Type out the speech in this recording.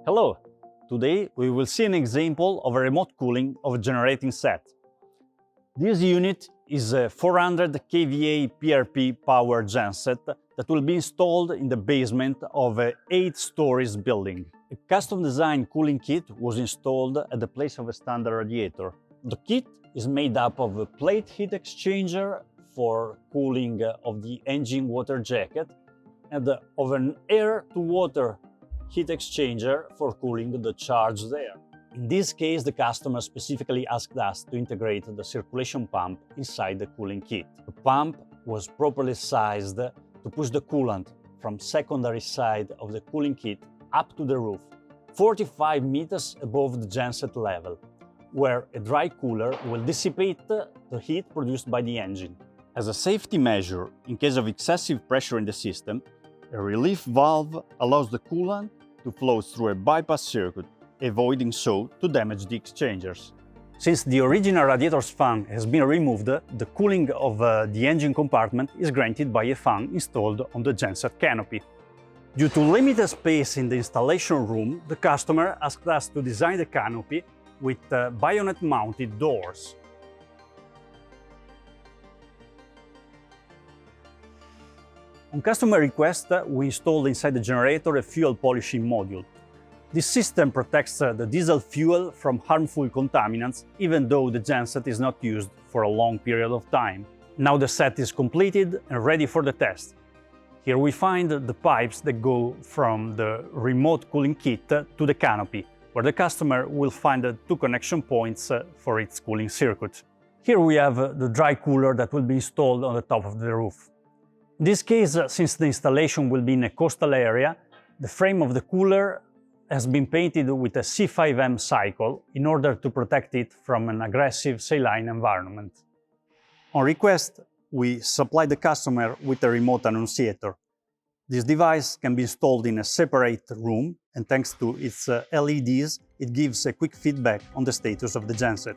Hello! Today we will see an example of a remote cooling of a generating set. This unit is a 400 kVA PRP power genset that will be installed in the basement of an 8-story building. A custom-designed cooling kit was installed at the place of a standard radiator. The kit is made up of a plate heat exchanger for cooling of the engine water jacket and of an air-to-water heat exchanger for cooling the charged air. In this case, the customer specifically asked us to integrate the circulation pump inside the cooling kit. The pump was properly sized to push the coolant from secondary side of the cooling kit up to the roof, 45 meters above the genset level, where a dry cooler will dissipate the heat produced by the engine. As a safety measure, in case of excessive pressure in the system, a relief valve allows the coolant to flow through a bypass circuit, avoiding so to damage the exchangers. Since the original radiator's fan has been removed, the cooling of the engine compartment is granted by a fan installed on the genset canopy. Due to limited space in the installation room, the customer asked us to design the canopy with bayonet-mounted doors. On customer request, we installed inside the generator a fuel polishing module. This system protects the diesel fuel from harmful contaminants, even though the genset is not used for a long period of time. Now the set is completed and ready for the test. Here we find the pipes that go from the remote cooling kit to the canopy, where the customer will find the 2 connection points for its cooling circuit. Here we have the dry cooler that will be installed on the top of the roof. In this case, since the installation will be in a coastal area, the frame of the cooler has been painted with a C5M cycle in order to protect it from an aggressive saline environment. On request, we supply the customer with a remote annunciator. This device can be installed in a separate room, and thanks to its LEDs, it gives a quick feedback on the status of the genset.